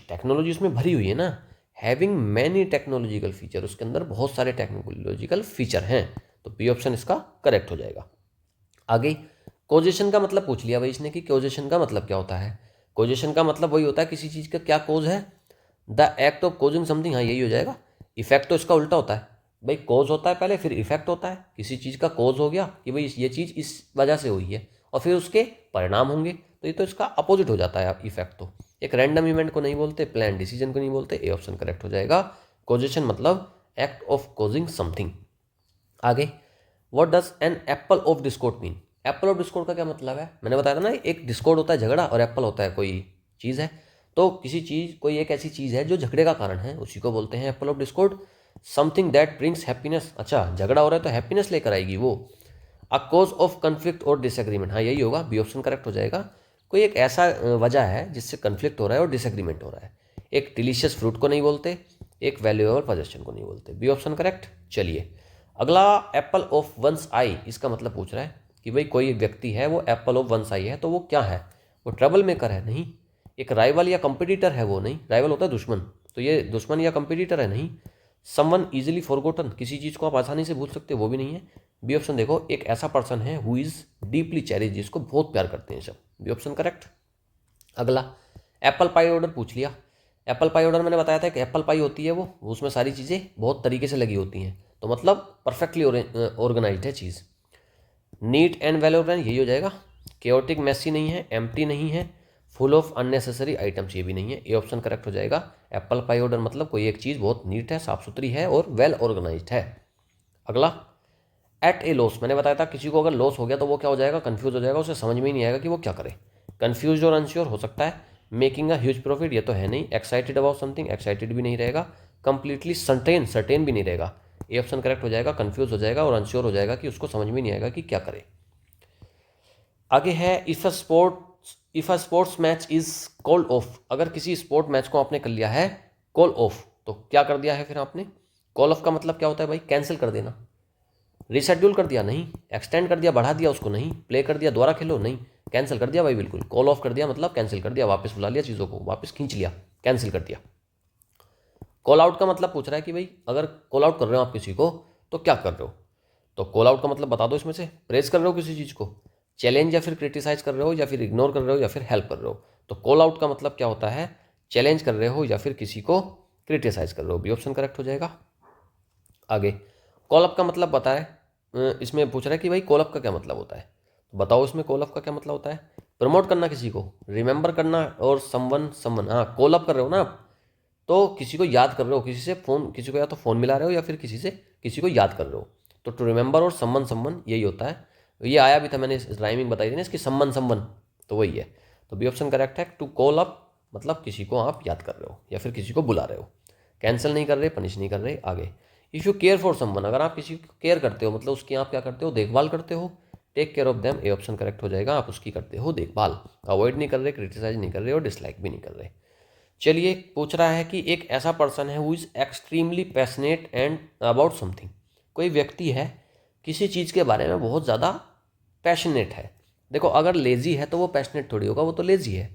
टेक्नोलॉजी उसमें भरी हुई है ना। हैविंग मैनी टेक्नोलॉजिकल फीचर, उसके अंदर बहुत सारे टेक्नोलॉजिकल फीचर हैं, तो बी ऑप्शन इसका करेक्ट हो जाएगा। आगे कोजेशन का मतलब पूछ लिया भाई इसने कि कोजेशन का मतलब क्या होता है। कोजेशन का मतलब वही होता है किसी चीज़ का क्या कोज है, the act of causing something, हाँ यही हो जाएगा। इफेक्ट तो इसका उल्टा होता है भाई, कोज होता है पहले फिर इफेक्ट होता है। किसी चीज़ का कोज हो गया कि भाई ये चीज़ इस वजह से हुई है, और फिर उसके परिणाम होंगे, तो ये तो इसका अपोजिट हो जाता है इफेक्ट। तो एक रैंडम इवेंट को नहीं बोलते, प्लान डिसीजन को नहीं बोलते, ए ऑप्शन करेक्ट हो जाएगा। कोजेशन मतलब एक्ट ऑफ कोजिंग समथिंग। आगे what does an apple of Discord mean. Apple of Discord का क्या मतलब है? मैंने बताया था ना, एक डिस्कॉर्ड होता है झगड़ा, और एप्पल होता है कोई चीज़ है। तो किसी चीज़, कोई एक ऐसी चीज़ है जो झगड़े का कारण है, उसी को बोलते हैं Apple of Discord. Something that brings happiness, अच्छा झगड़ा हो रहा है तो हैप्पीनेस लेकर आएगी वो। अ कॉज ऑफ कन्फ्लिक्ट और डिसएग्रीमेंट, हाँ यही होगा, बी ऑप्शन करेक्ट हो जाएगा। कोई एक ऐसा वजह है जिससे कन्फ्लिक्ट हो रहा है और डिसएग्रीमेंट हो रहा है। एक डिलीशियस फ्रूट को नहीं बोलते, एक वैल्यूएबल पोजेशन को नहीं बोलते, बी ऑप्शन करेक्ट। चलिए अगला एप्पल ऑफ वंस आई, इसका मतलब पूछ रहा है कि भाई कोई व्यक्ति है वो एप्पल ऑफ वंस आई है, तो वो क्या है? वो ट्रबल मेकर है, नहीं। एक राइवल या कंपटीटर है, वो नहीं। राइवल होता है दुश्मन, तो ये दुश्मन या कंपटीटर है, नहीं। समवन इजीली फॉरगॉटन, किसी चीज़ को आप आसानी से भूल सकते हो, वो भी नहीं है। बी ऑप्शन देखो, एक ऐसा पर्सन है हु इज़ डीपली चेरिश, जिसको बहुत प्यार करते हैं सब, बी ऑप्शन करेक्ट। अगला एप्पल पाई ऑर्डर पूछ लिया। एप्पल पाई ऑर्डर मैंने बताया था कि एप्पल पाई होती है वो उसमें सारी चीज़ें बहुत तरीके से लगी होती हैं, तो मतलब परफेक्टली ऑर्गेनाइज्ड है चीज़। नीट एंड वेल ऑर्गेनाइज, यही हो जाएगा। केओटिक मेसी नहीं है, एम्प्टी नहीं है, फुल ऑफ अननेसेसरी आइटम्स, ये भी नहीं है, ये ऑप्शन करेक्ट हो जाएगा। एप्पल पाई ऑर्डर मतलब कोई एक चीज़ बहुत नीट है, साफ सुथरी है और वेल ऑर्गेनाइज्ड है। अगला एट ए लॉस, मैंने बताया था किसी को अगर लॉस हो गया तो वो क्या हो जाएगा? कंफ्यूज हो जाएगा, उसे समझ में ही नहीं आएगा कि वो क्या करे। कन्फ्यूज और अनश्योर हो सकता है। मेकिंग अ ह्यूज प्रॉफिट, ये तो है नहीं। एक्साइटेड अबाउट समथिंग, एक्साइटेड भी नहीं रहेगा। कंप्लीटली सर्टेन, सर्टेन भी नहीं रहेगा। ये ऑप्शन करेक्ट हो जाएगा। कंफ्यूज हो जाएगा और अनश्योर हो जाएगा कि उसको समझ में नहीं आएगा कि क्या करे। आगे है if a sports match is called off, अगर किसी स्पोर्ट मैच को आपने कर लिया है कॉल ऑफ, तो क्या कर दिया है फिर आपने? कॉल ऑफ का मतलब क्या होता है भाई? कैंसिल कर देना। रिशेड्यूल कर दिया? नहीं। एक्सटेंड कर दिया, बढ़ा दिया उसको? नहीं। प्ले कर दिया, दोबारा खेलो? नहीं। कैंसिल कर दिया भाई, बिल्कुल। कॉल ऑफ कर दिया मतलब कैंसिल कर दिया, वापस बुला लिया चीज़ों को, वापस खींच लिया, कैंसिल कर दिया। कॉल आउट का मतलब पूछ रहा है कि भाई अगर कॉल आउट कर रहे हो आप किसी को तो क्या कर रहे हो? तो कॉल आउट का मतलब बता दो इसमें से। प्रेज कर रहे हो किसी चीज़ को, चैलेंज या फिर क्रिटिसाइज कर रहे हो, या फिर इग्नोर कर रहे हो, या फिर हेल्प कर रहे हो। तो कॉल आउट का मतलब क्या होता है? चैलेंज कर रहे हो या फिर किसी को क्रिटिसाइज कर रहे हो। बी ऑप्शन करेक्ट हो जाएगा। आगे कॉल अप का मतलब बताए, इसमें पूछ रहा है कि भाई कॉल अप का क्या मतलब होता है, तो बताओ इसमें कॉल अप का क्या मतलब होता है? प्रमोट करना किसी को, रिमेंबर करना, और समवन, हाँ कॉल अप कर रहे हो ना आप, तो किसी को याद कर रहे हो, किसी से फ़ोन, किसी को या तो फ़ोन मिला रहे हो या फिर किसी से किसी को याद कर रहे हो। तो टू रिमेंबर और समवन यही होता है। ये आया भी था, मैंने राइमिंग बताई थी ना इसकी, समवन, तो वही है। तो बी ऑप्शन करेक्ट है। टू कॉल अप मतलब किसी को आप याद कर रहे हो या फिर किसी को बुला रहे हो। कैंसिल नहीं कर रहे, पनिश नहीं कर रहे। आगे if you care for someone, अगर आप किसी को केयर करते हो मतलब उसकी आप क्या करते हो? देखभाल करते हो। Take care of them, A option correct हो जाएगा। आप उसकी करते हो देखभाल, अवॉइड नहीं कर रहे, क्रिटिसाइज नहीं कर रहे और डिसलाइक भी नहीं कर रहे। चलिए पूछ रहा है कि एक ऐसा पर्सन है who is extremely passionate and about something, कोई व्यक्ति है किसी चीज़ के बारे में बहुत ज़्यादा पैशनेट है। देखो अगर लेजी है तो वो पैशनेट थोड़ी होगा, वो तो लेजी है।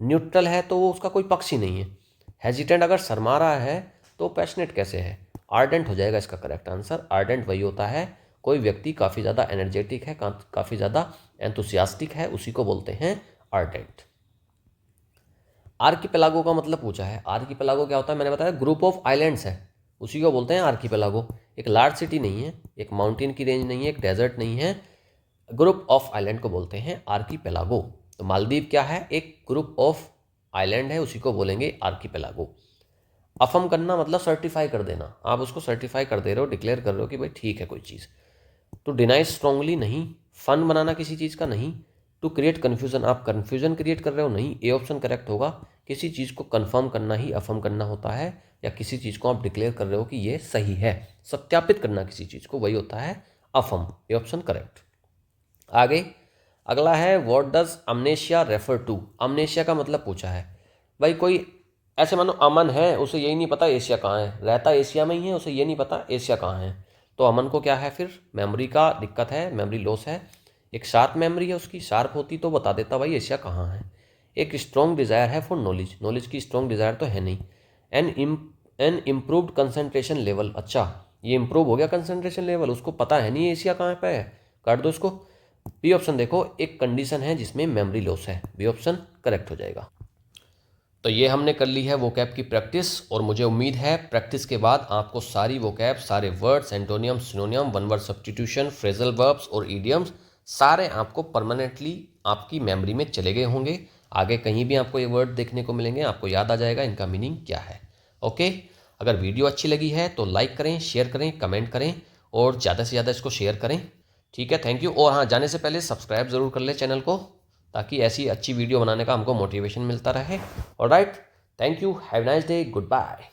न्यूट्रल है तो वो उसका कोई पक्ष ही नहीं है। हेजिटेंट अगर शर्मा रहा है तो पैशनेट कैसे है? आर्डेंट हो जाएगा इसका करेक्ट आंसर। आर्डेंट वही होता है कोई व्यक्ति काफ़ी ज़्यादा एनर्जेटिक है, काफ़ी ज़्यादा एंथुसियास्टिक है, उसी को बोलते हैं आर्डेंट। आर्किपेलागो का मतलब पूछा है। आर्किपेलागो क्या होता है? मैंने बताया ग्रुप ऑफ आइलैंड्स है, उसी को बोलते हैं आर्किपेलागो। एक लार्ज सिटी नहीं है, एक माउंटेन की रेंज नहीं है, एक डेजर्ट नहीं है, ग्रुप ऑफ आइलैंड को बोलते हैं आर्किपेलागो। तो मालदीव क्या है? एक ग्रुप ऑफ आइलैंड है, उसी को बोलेंगे आर्किपेलागो। अफर्म करना मतलब सर्टिफाई कर देना, आप उसको सर्टिफाई कर दे रहे हो, डिक्लेयर कर रहे हो कि भाई ठीक है कोई चीज़। टू डिनाई स्ट्रांगली नहीं। फन बनाना किसी चीज़ का नहीं। टू क्रिएट कन्फ्यूजन, आप कन्फ्यूजन क्रिएट कर रहे हो? नहीं। ए ऑप्शन करेक्ट होगा। किसी चीज़ को कन्फर्म करना ही अफर्म करना होता है, या किसी चीज़ को आप डिक्लेयर कर रहे हो कि ये सही है, सत्यापित करना किसी चीज़ को, वही होता है अफर्म। ए ऑप्शन करेक्ट। आगे अगला है व्हाट डज अमनेशिया रेफर टू। अमनेशिया का मतलब पूछा है। भाई कोई ऐसे मानो अमन है, उसे यही नहीं पता एशिया कहाँ है, रहता एशिया में ही है, उसे ये नहीं पता एशिया कहाँ है। तो अमन को क्या है फिर? मेमोरी का दिक्कत है, मेमोरी लॉस है। एक शार्प मेमोरी है उसकी, शार्प होती तो बता देता भाई एशिया कहाँ है। एक स्ट्रॉन्ग डिज़ायर है फॉर नॉलेज, नॉलेज की स्ट्रॉन्ग डिज़ायर तो है नहीं। एन इम्प्रूव्ड कंसंट्रेशन लेवल, अच्छा ये इम्प्रूव हो गया कंसंट्रेशन लेवल, उसको पता है नहीं एशिया कहाँ पे है, काट दो इसको। बी ऑप्शन देखो, एक कंडीशन है जिसमें मेमोरी लॉस है। बी ऑप्शन करेक्ट हो जाएगा। तो ये हमने कर ली है वोकैब की प्रैक्टिस, और मुझे उम्मीद है प्रैक्टिस के बाद आपको सारी वोकैब, सारे words, antonym, सिनोनियम, one word substitution, phrasal verbs और ईडियम्स सारे आपको परमानेंटली आपकी मेमोरी में चले गए होंगे। आगे कहीं भी आपको ये वर्ड देखने को मिलेंगे, आपको याद आ जाएगा इनका मीनिंग क्या है। ओके, अगर वीडियो अच्छी लगी है तो लाइक करें, शेयर करें, कमेंट करें और ज़्यादा से ज़्यादा इसको शेयर करें। ठीक है, थैंक यू। और हाँ, जाने से पहले सब्सक्राइब ज़रूर कर ले चैनल को, ताकि ऐसी अच्छी वीडियो बनाने का हमको मोटिवेशन मिलता रहे। Alright, thank you, have nice day, good bye.